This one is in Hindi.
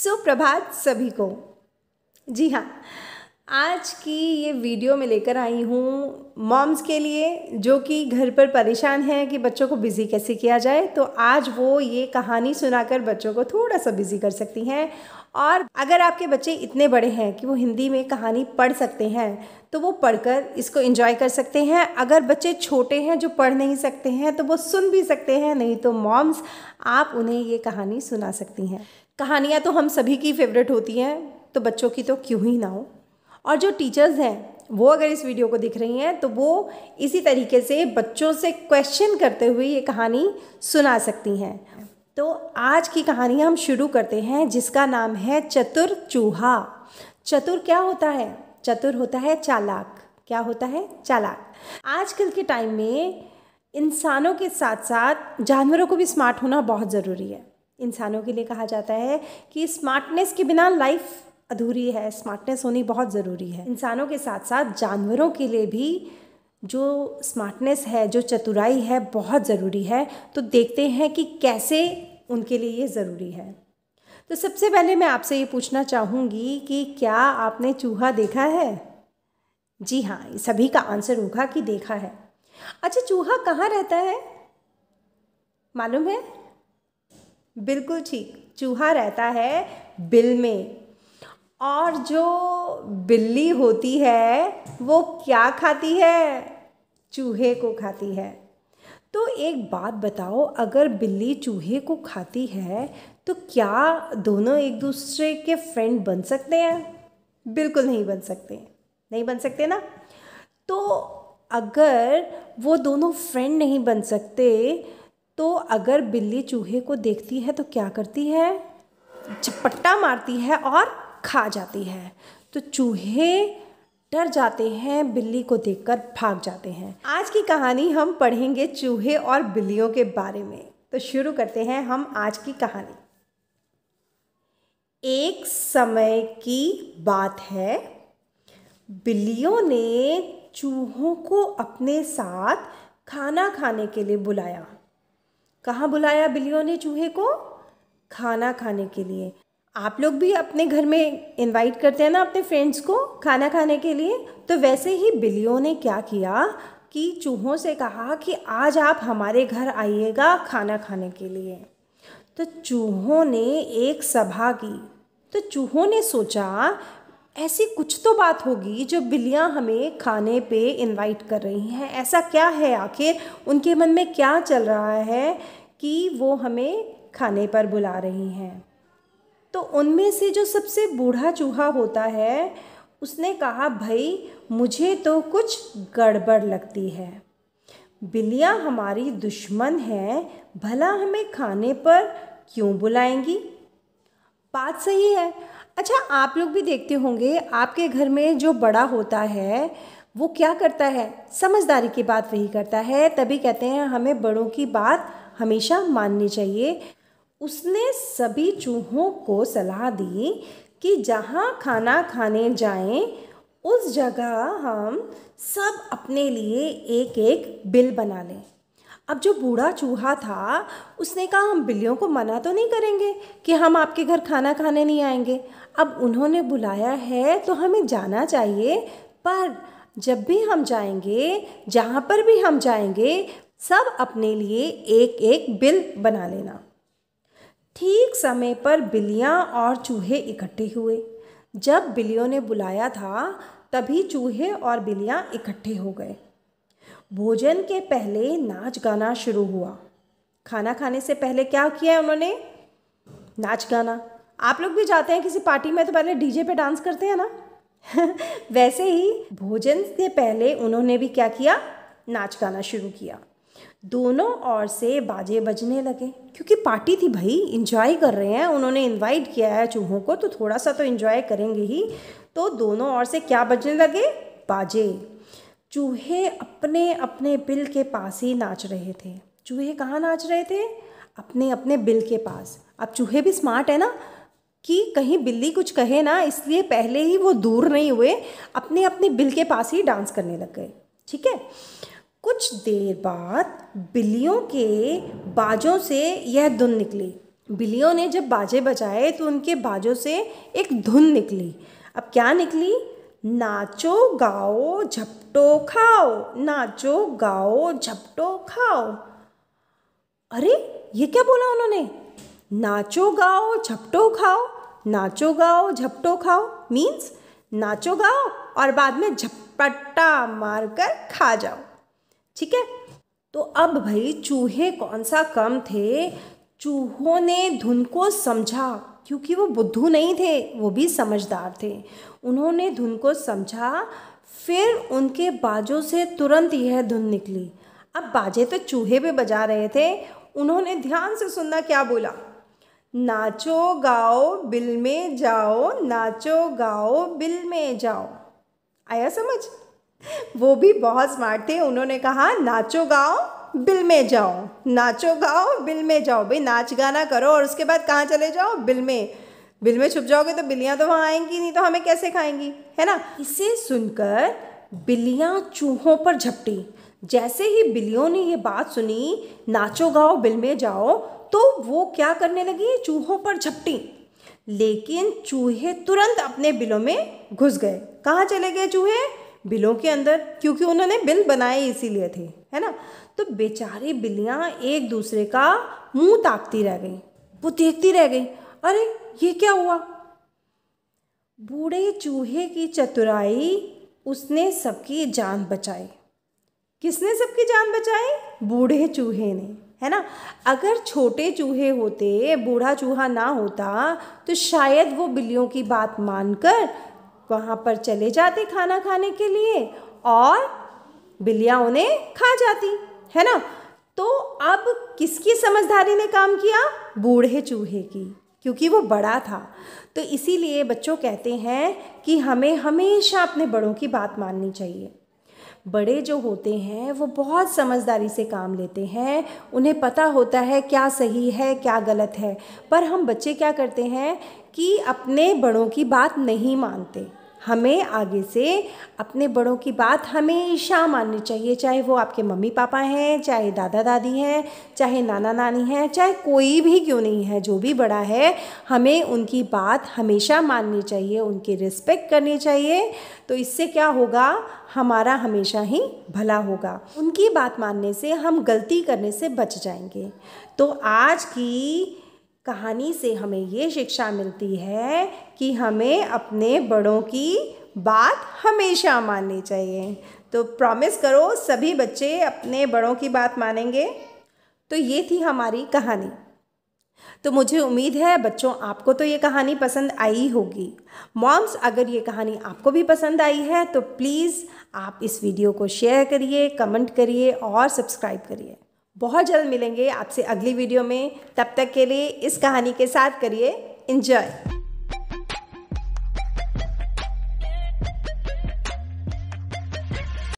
सुप्रभात सभी को। जी हाँ, आज की ये वीडियो में लेकर आई हूँ मॉम्स के लिए जो कि घर पर परेशान हैं कि बच्चों को बिज़ी कैसे किया जाए। तो आज वो ये कहानी सुनाकर बच्चों को थोड़ा सा बिज़ी कर सकती हैं। और अगर आपके बच्चे इतने बड़े हैं कि वो हिंदी में कहानी पढ़ सकते हैं तो वो पढ़कर इसको एंजॉय कर सकते हैं। अगर बच्चे छोटे हैं जो पढ़ नहीं सकते हैं तो वो सुन भी सकते हैं, नहीं तो मॉम्स आप उन्हें ये कहानी सुना सकती हैं। कहानियाँ तो हम सभी की फेवरेट होती हैं, तो बच्चों की तो क्यों ही ना हो। और जो टीचर्स हैं वो अगर इस वीडियो को देख रही हैं तो वो इसी तरीके से बच्चों से क्वेश्चन करते हुए ये कहानी सुना सकती हैं। तो आज की कहानी हम शुरू करते हैं जिसका नाम है चतुर चूहा। चतुर क्या होता है? चतुर होता है चालाक। क्या होता है? चालाक। आजकल के टाइम में इंसानों के साथ साथ जानवरों को भी स्मार्ट होना बहुत ज़रूरी है। इंसानों के लिए कहा जाता है कि स्मार्टनेस के बिना लाइफ अधूरी है, स्मार्टनेस होनी बहुत ज़रूरी है। इंसानों के साथ साथ जानवरों के लिए भी जो स्मार्टनेस है, जो चतुराई है, बहुत ज़रूरी है। तो देखते हैं कि कैसे उनके लिए ये ज़रूरी है। तो सबसे पहले मैं आपसे ये पूछना चाहूँगी कि क्या आपने चूहा देखा है? जी हाँ, सभी का आंसर होगा कि देखा है। अच्छा, चूहा कहाँ रहता है मालूम है? बिल्कुल ठीक, चूहा रहता है बिल में। और जो बिल्ली होती है वो क्या खाती है? चूहे को खाती है। तो एक बात बताओ, अगर बिल्ली चूहे को खाती है तो क्या दोनों एक दूसरे के फ्रेंड बन सकते हैं? बिल्कुल नहीं बन सकते, नहीं बन सकते ना। तो अगर वो दोनों फ्रेंड नहीं बन सकते तो अगर बिल्ली चूहे को देखती है तो क्या करती है? झपट्टा मारती है और खा जाती है। तो चूहे डर जाते हैं, बिल्ली को देखकर भाग जाते हैं। आज की कहानी हम पढ़ेंगे चूहे और बिल्लियों के बारे में। तो शुरू करते हैं हम आज की कहानी। एक समय की बात है, बिल्लियों ने चूहों को अपने साथ खाना खाने के लिए बुलाया। कहाँ बुलाया बिल्लियों ने चूहे को? खाना खाने के लिए। आप लोग भी अपने घर में इनवाइट करते हैं ना अपने फ्रेंड्स को खाना खाने के लिए। तो वैसे ही बिल्लियों ने क्या किया कि चूहों से कहा कि आज आप हमारे घर आइएगा खाना खाने के लिए। तो चूहों ने एक सभा की। तो चूहों ने सोचा ऐसी कुछ तो बात होगी जो बिल्लियां हमें खाने पे इनवाइट कर रही हैं। ऐसा क्या है आखिर? उनके मन में क्या चल रहा है कि वो हमें खाने पर बुला रही हैं? तो उनमें से जो सबसे बूढ़ा चूहा होता है उसने कहा, भाई मुझे तो कुछ गड़बड़ लगती है। बिल्लियां हमारी दुश्मन हैं, भला हमें खाने पर क्यों बुलाएंगी? बात सही है। अच्छा, आप लोग भी देखते होंगे आपके घर में जो बड़ा होता है वो क्या करता है? समझदारी की बात वही करता है। तभी कहते हैं हमें बड़ों की बात हमेशा माननी चाहिए। उसने सभी चूहों को सलाह दी कि जहाँ खाना खाने जाएं उस जगह हम सब अपने लिए एक एक बिल बना लें। अब जो बूढ़ा चूहा था उसने कहा हम बिल्लियों को मना तो नहीं करेंगे कि हम आपके घर खाना खाने नहीं आएंगे। अब उन्होंने बुलाया है तो हमें जाना चाहिए, पर जब भी हम जाएंगे, जहाँ पर भी हम जाएंगे, सब अपने लिए एक एक बिल बना लेना। ठीक समय पर बिल्लियाँ और चूहे इकट्ठे हुए। जब बिल्लियों ने बुलाया था तभी चूहे और बिल्लियाँ इकट्ठे हो गए। भोजन के पहले नाच गाना शुरू हुआ। खाना खाने से पहले क्या किया उन्होंने? नाच गाना। आप लोग भी जाते हैं किसी पार्टी में तो पहले डीजे पे डांस करते हैं ना? वैसे ही भोजन से पहले उन्होंने भी क्या किया? नाच गाना शुरू किया। दोनों ओर से बाजे बजने लगे क्योंकि पार्टी थी भाई, एंजॉय कर रहे हैं। उन्होंने इनवाइट किया है चूहों को तो थोड़ा सा तो एंजॉय करेंगे ही। तो दोनों ओर से क्या बजने लगे? बाजे। चूहे अपने अपने बिल के पास ही नाच रहे थे। चूहे कहाँ नाच रहे थे? अपने अपने बिल के पास। अब चूहे भी स्मार्ट है ना कि कहीं बिल्ली कुछ कहे ना, इसलिए पहले ही वो दूर नहीं हुए, अपने अपने बिल के पास ही डांस करने लग गए। ठीक है। कुछ देर बाद बिल्लियों के बाजों से यह धुन निकली। बिल्लियों ने जब बाजे बजाए तो उनके बाजों से एक धुन निकली। अब क्या निकली? नाचो गाओ झपटो खाओ, नाचो गाओ झपटो खाओ। अरे ये क्या बोला उन्होंने? नाचो गाओ झपटो खाओ, नाचो गाओ झपटो खाओ मीन्स नाचो गाओ और बाद में झपट्टा मारकर खा जाओ। ठीक है, तो अब भाई चूहे कौन सा कम थे, चूहों ने धुन को समझा, क्योंकि वो बुद्धू नहीं थे, वो भी समझदार थे। उन्होंने धुन को समझा, फिर उनके बाजों से तुरंत यह धुन निकली। अब बाजे तो चूहे भी बजा रहे थे, उन्होंने ध्यान से सुनना क्या बोला। नाचो गाओ बिल में जाओ, नाचो गाओ बिल में जाओ। आया समझ? वो भी बहुत स्मार्ट थे, उन्होंने कहा नाचो गाओ बिल में जाओ, नाचो गाओ बिल में जाओ। भाई नाच गाना करो और उसके बाद कहाँ चले जाओ? बिल में। बिल में छुप जाओगे तो बिल्लियाँ तो वहाँ आएंगी नहीं, तो हमें कैसे खाएंगी, है ना। इसे सुनकर बिल्लियाँ चूहों पर झपटी। जैसे ही बिल्लियों ने ये बात सुनी, नाचो गाओ बिल में जाओ, तो वो क्या करने लगी? चूहों पर झपटी। लेकिन चूहे तुरंत अपने बिलों में घुस गए। कहाँ चले गए चूहे? बिलों के अंदर, क्योंकि उन्होंने बिल बनाए इसीलिए थे, है ना। तो बेचारी बिल्लियाँ एक दूसरे का मुंह ताकती रह गई, वो देखती रह गई, अरे ये क्या हुआ। बूढ़े चूहे की चतुराई, उसने सबकी जान बचाई। किसने सबकी जान बचाई? बूढ़े चूहे ने, है ना। अगर छोटे चूहे होते, बूढ़ा चूहा ना होता, तो शायद वो बिल्लियों की बात मानकर वहाँ पर चले जाते खाना खाने के लिए और बिल्लियाँ उन्हें खा जाती, है ना। तो अब किसकी समझदारी ने काम किया? बूढ़े चूहे की, क्योंकि वो बड़ा था। तो इसीलिए बच्चों कहते हैं कि हमें हमेशा अपने बड़ों की बात माननी चाहिए। बड़े जो होते हैं वो बहुत समझदारी से काम लेते हैं, उन्हें पता होता है क्या सही है क्या गलत है। पर हम बच्चे क्या करते हैं कि अपने बड़ों की बात नहीं मानते। हमें आगे से अपने बड़ों की बात हमेशा माननी चाहिए, चाहे वो आपके मम्मी पापा हैं, चाहे दादा दादी हैं, चाहे नाना नानी हैं, चाहे कोई भी क्यों नहीं है, जो भी बड़ा है हमें उनकी बात हमेशा माननी चाहिए, उनकी रिस्पेक्ट करनी चाहिए। तो इससे क्या होगा? हमारा हमेशा ही भला होगा। उनकी बात मानने से हम गलती करने से बच जाएंगे। तो आज की कहानी से हमें ये शिक्षा मिलती है कि हमें अपने बड़ों की बात हमेशा माननी चाहिए। तो प्रॉमिस करो सभी बच्चे अपने बड़ों की बात मानेंगे। तो ये थी हमारी कहानी। तो मुझे उम्मीद है बच्चों आपको तो ये कहानी पसंद आई होगी। मॉम्स, अगर ये कहानी आपको भी पसंद आई है तो प्लीज़ आप इस वीडियो को शेयर करिए, कमेंट करिए और सब्सक्राइब करिए। बहुत जल्द मिलेंगे आपसे अगली वीडियो में। तब तक के लिए इस कहानी के साथ करिए एंजॉय।